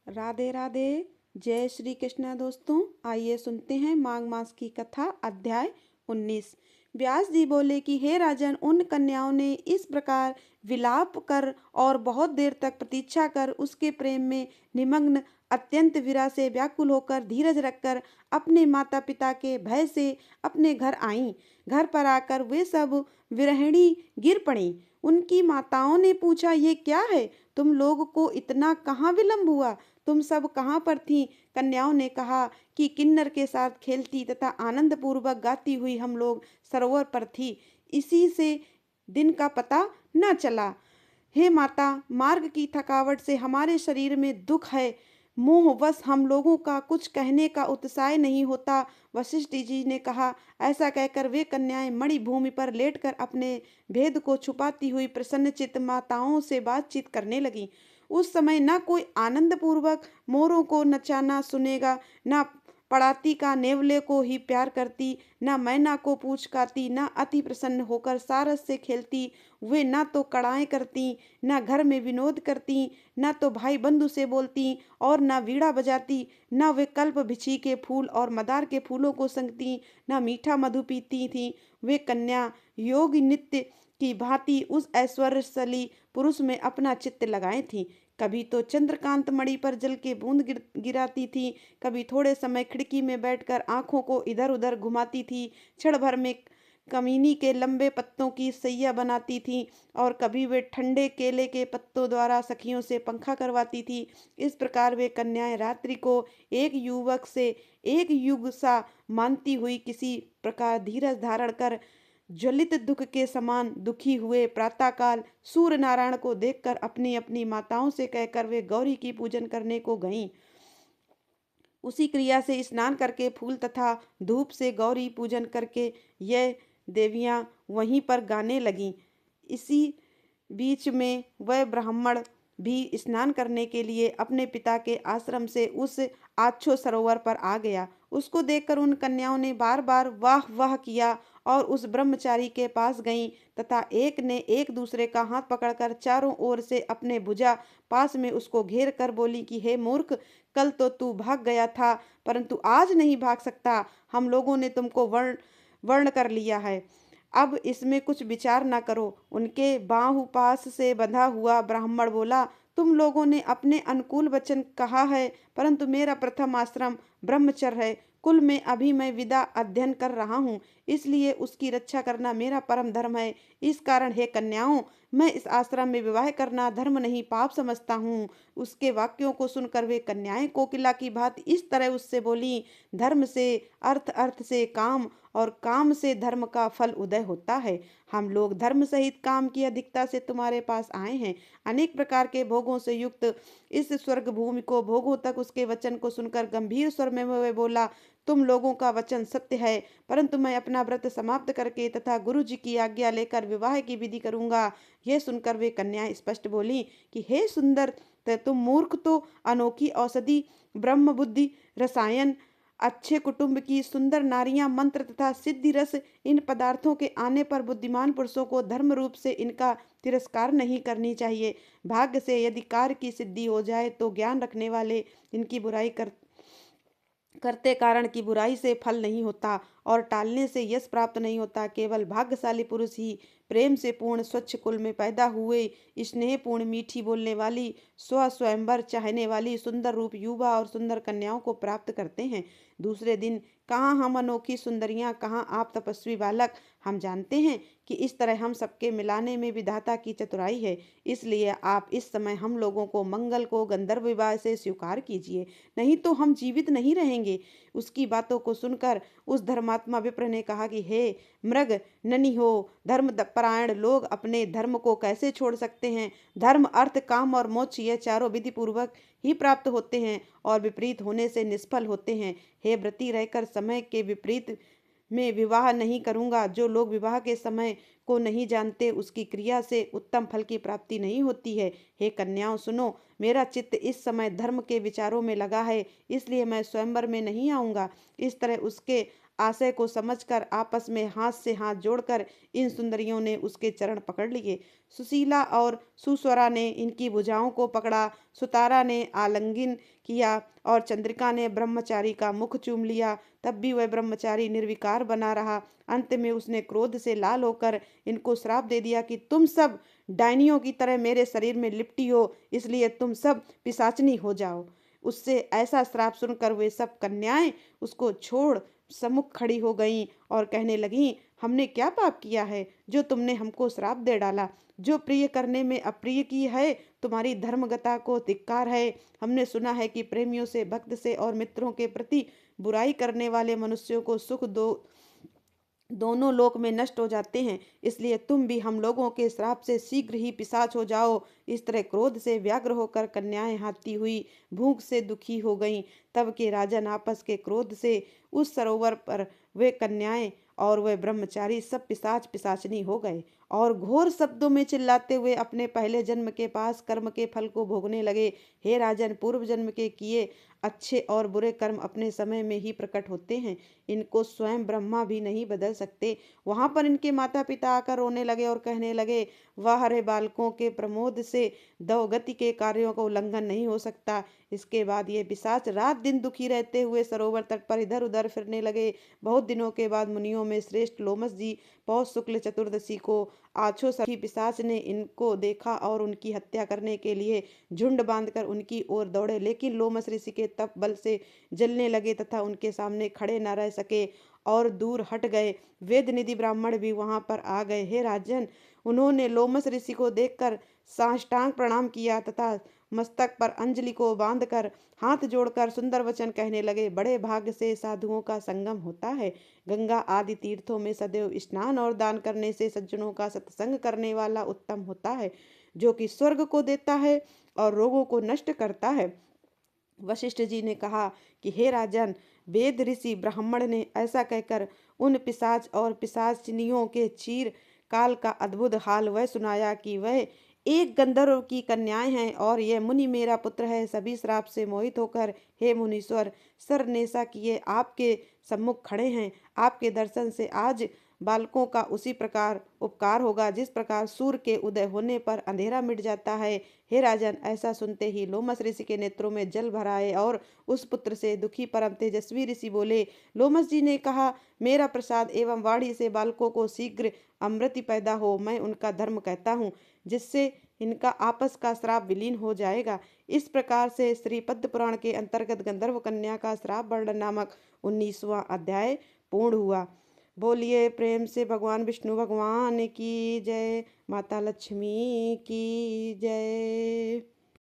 राधे राधे। जय श्री कृष्ण दोस्तों। आइए सुनते हैं माघ मास की कथा। अध्याय 19। व्यास जी बोले कि हे राजन, उन कन्याओं ने इस प्रकार विलाप कर और बहुत देर तक प्रतीक्षा कर उसके प्रेम में निमग्न अत्यंत विरह से व्याकुल होकर धीरज रखकर अपने माता पिता के भय से अपने घर आईं। घर पर आकर वे सब विरहिणी गिर पड़ी। उनकी माताओं ने पूछा, ये क्या है? तुम लोग को इतना कहाँ विलंब हुआ? तुम सब कहाँ पर थीं? कन्याओं ने कहा कि किन्नर के साथ खेलती तथा आनंद पूर्वक गाती हुई हम लोग सरोवर पर थी, इसी से दिन का पता न चला। हे माता, मार्ग की थकावट से हमारे शरीर में दुख है। मोहवश हम लोगों का कुछ कहने का उत्साह नहीं होता। वशिष्ठ जी ने कहा। ऐसा कहकर वे कन्याएं मणि भूमि पर लेटकर अपने भेद को छुपाती हुई प्रसन्नचित्त माताओं से बातचीत करने लगी। उस समय न कोई आनंद पूर्वक मोरों को नचाना सुनेगा, न पड़ाती का नेवले को ही प्यार करती, न मैना को पूछ खाती, न अति प्रसन्न होकर सारस से खेलती। वे न तो कड़ाएं करती, न घर में विनोद करती, न तो भाई बंधु से बोलती और न वीणा बजाती, न वे कल्प बिछी के फूल और मदार के फूलों को संगती, न मीठा मधु पीती थी। वे कन्या योग नित्य की भांति उस ऐश्वर्यशाली पुरुष में अपना चित्त लगाए थी। कभी तो चंद्रकांत मणि पर जल के बूंद गिराती थी, कभी थोड़े समय खिड़की में बैठकर आंखों को इधर उधर घुमाती थी, क्षण भर में कमीनी के लंबे पत्तों की सैया बनाती थी, और कभी वे ठंडे केले के पत्तों द्वारा सखियों से पंखा करवाती थी। इस प्रकार वे कन्याएं रात्रि को एक युवक से एक युग सा मानती हुई किसी प्रकार धीरज धारण कर ज्वलित दुख के समान दुखी हुए प्रातःकाल सूर्य नारायण को देखकर अपनी अपनी माताओं से कहकर वे गौरी की पूजन करने को गईं। उसी क्रिया से स्नान करके फूल तथा धूप से गौरी पूजन करके यह देवियां वहीं पर गाने लगीं। इसी बीच में वह ब्राह्मण भी स्नान करने के लिए अपने पिता के आश्रम से उस आच्छो सरोवर पर आ गया। उसको देखकर उन कन्याओं ने बार बार वाह वाह किया और उस ब्रह्मचारी के पास गईं तथा एक ने एक दूसरे का हाथ पकड़कर चारों ओर से अपने भुजा पास में उसको घेर कर बोली कि हे मूर्ख, कल तो तू भाग गया था, परंतु आज नहीं भाग सकता। हम लोगों ने तुमको वर्ण वर्ण कर लिया है। अब इसमें कुछ विचार न करो। उनके बाहुपास से बंधा हुआ ब्राह्मण बोला, तुम लोगों ने अपने अनुकूल वचन कहा है, परंतु मेरा प्रथम आश्रम ब्रह्मचर्य है। कुल में अभी मैं विद्या अध्ययन कर रहा हूँ, इसलिए उसकी रक्षा करना मेरा परम धर्म है। इस कारण हे कन्याओं, मैं इस आश्रम में विवाह करना धर्म नहीं पाप समझता हूँ। उसके वाक्यों को सुनकर वे कन्याएं कोकिला की भांति इस तरह उससे बोली, धर्म से अर्थ, अर्थ से काम और काम से धर्म का फल उदय होता है। हम लोग धर्म सहित काम की अधिकता से तुम्हारे पास आए हैं। अनेक प्रकार के भोगों से युक्त इस स्वर्ग भूमि को भोगों तक उसके वचन को सुनकर गंभीर स्वर में वह बोला, तुम लोगों का वचन सत्य है, परंतु मैं अपना व्रत समाप्त करके तथा गुरु जी की आज्ञा लेकर विवाह की विधि करूंगा। यह सुनकर वे कन्याएं स्पष्ट बोली कि हे सुंदर, तुम मूर्ख तो अनोखी औषधि, ब्रह्म बुद्धि, रसायन, अच्छे कुटुंब की सुंदर नारियां, मंत्र तथा सिद्धि रस, इन पदार्थों के आने पर बुद्धिमान पुरुषों को धर्म रूप से इनका तिरस्कार नहीं करनी चाहिए। भाग्य से यदि कार्य की सिद्धि हो जाए तो ज्ञान रखने वाले इनकी बुराई करते कारण की बुराई से फल नहीं होता और टालने से यश प्राप्त नहीं होता। केवल भाग्यशाली पुरुष ही प्रेम से पूर्ण स्वच्छ कुल में पैदा हुए, स्नेहपूर्ण मीठी बोलने वाली, स्वयंवर चाहने वाली सुंदर रूप युवा और सुंदर कन्याओं को प्राप्त करते हैं। दूसरे दिन कहाँ हम अनोखी सुंदरियां, कहाँ आप तपस्वी बालक। हम जानते हैं कि इस तरह हम सबके मिलाने में विधाता की चतुराई है। इसलिए आप इस समय हम लोगों को मंगल को गंधर्व विवाह से स्वीकार कीजिए, नहीं तो हम जीवित नहीं रहेंगे। उसकी बातों को सुनकर उस धर्मात्मा विप्र ने कहा कि हे मृग ननी हो, धर्म परायण लोग अपने धर्म को कैसे छोड़ सकते हैं? धर्म, अर्थ, काम और मोक्ष ये चारों विधि पूर्वक ही प्राप्त होते हैं और विपरीत होने से निष्फल होते हैं। हे व्रती रहकर समय के विपरीत में विवाह नहीं करूंगा। जो लोग विवाह के समय को नहीं जानते, उसकी क्रिया से उत्तम फल की प्राप्ति नहीं होती है। हे कन्याओं सुनो, मेरा चित्त इस समय धर्म के विचारों में लगा है, इसलिए मैं स्वयंवर में नहीं आऊंगा। इस तरह उसके आशय को समझकर आपस में हाथ से हाथ जोड़कर इन सुंदरियों ने उसके चरण पकड़ लिए। सुशीला और सुस्वरा ने इनकी भुजाओं को पकड़ा, सुतारा ने आलिंगन किया और चंद्रिका ने ब्रह्मचारी का मुख चूम लिया। तब भी वह ब्रह्मचारी निर्विकार बना रहा। अंत में उसने क्रोध से लाल होकर इनको श्राप दे दिया कि तुम सब डायनियों की तरह मेरे शरीर में लिपटी हो, इसलिए तुम सब पिशाचनी हो जाओ। उससे ऐसा श्राप सुनकर वे सब कन्याएं उसको छोड़ सम्मुख खड़ी हो गईं और कहने लगीं, हमने क्या पाप किया है जो तुमने हमको श्राप दे डाला? जो प्रिय करने में अप्रिय की है, तुम्हारी धर्मगता को धिक्कार है। हमने सुना है कि प्रेमियों से, भक्त से और मित्रों के प्रति बुराई करने वाले मनुष्यों को सुख दोनों लोक में नष्ट हो जाते हैं, इसलिए तुम भी हम लोगों के श्राप से शीघ्र ही पिशाच हो जाओ। इस तरह क्रोध से व्यग्र होकर कन्याएं हाथी हुई भूख से दुखी हो गईं। तब के राजन आपस के क्रोध से उस सरोवर पर वे कन्याएं और वे ब्रह्मचारी सब पिशाच पिशाचनी हो गए और घोर शब्दों में चिल्लाते हुए अपने पहले जन्म के पास कर्म के फल को भोगने लगे। हे राजन, पूर्व जन्म के किए अच्छे और बुरे कर्म अपने समय में ही प्रकट होते हैं, इनको स्वयं ब्रह्मा भी नहीं बदल सकते। वहां पर इनके माता पिता आकर रोने लगे और कहने लगे, वाह रे बालकों के प्रमोद से दवगति के कार्यों का उल्लंघन नहीं हो सकता। इसके बाद ये पिशाच रात दिन दुखी रहते हुए सरोवर तट पर इधर उधर फिरने लगे। बहुत दिनों के बाद मुनियों में श्रेष्ठ लोमस जी पौष शुक्ल चतुर्दशी को आछो सखी पिशाच ने इनको देखा और उनकी हत्या करने के लिए झुंड बांधकर उनकी ओर दौड़े, लेकिन लोमस ऋषि के तप बल से जलने लगे तथा उनके सामने खड़े न रह सके और दूर हट गए। वेद निधि ब्राह्मण भी वहां पर आ गए। हे राजन, उन्होंने लोमस ऋषि को देखकर साष्टांग प्रणाम किया तथा मस्तक पर अंजलि को बांधकर हाथ जोड़कर सुंदर वचन कहने लगे, बड़े भाग्य से साधुओं का संगम होता है। गंगा आदि तीर्थों में सदैव स्नान और दान करने से सज्जनों का सत्संग करने वाला उत्तम होता है, जो कि स्वर्ग को देता है और रोगों को नष्ट करता है। वशिष्ठ जी ने कहा कि हे राजन, वेद ऋषि ब्राह्मण ने ऐसा कहकर उन पिशाच और पिशाचिनियों के चीर काल का अद्भुत हाल वह सुनाया कि वह एक गंधर्व की कन्याएं हैं और यह मुनि मेरा पुत्र है। सभी श्राप से मोहित होकर हे मुनीश्वर, सरनेसा किए आपके सम्मुख खड़े हैं। आपके दर्शन से आज बालकों का उसी प्रकार उपकार होगा जिस प्रकार सूर्य के उदय होने पर अंधेरा मिट जाता है। हे राजन, ऐसा सुनते ही लोमस ऋषि के नेत्रों में जल भर आए और उस पुत्र से दुखी परम तेजस्वी ऋषि बोले, लोमस जी ने कहा, मेरा प्रसाद एवं वाणी से बालकों को शीघ्र अमृति पैदा हो, मैं उनका धर्म कहता हूँ, जिससे इनका आपस का श्राप विलीन हो जाएगा। इस प्रकार से श्री पद्म पुराण के अंतर्गत गंधर्व कन्या का श्राप वर्णन नामक 19वां अध्याय पूर्ण हुआ। बोलिए प्रेम से भगवान विष्णु भगवान की जय, माता लक्ष्मी की जय।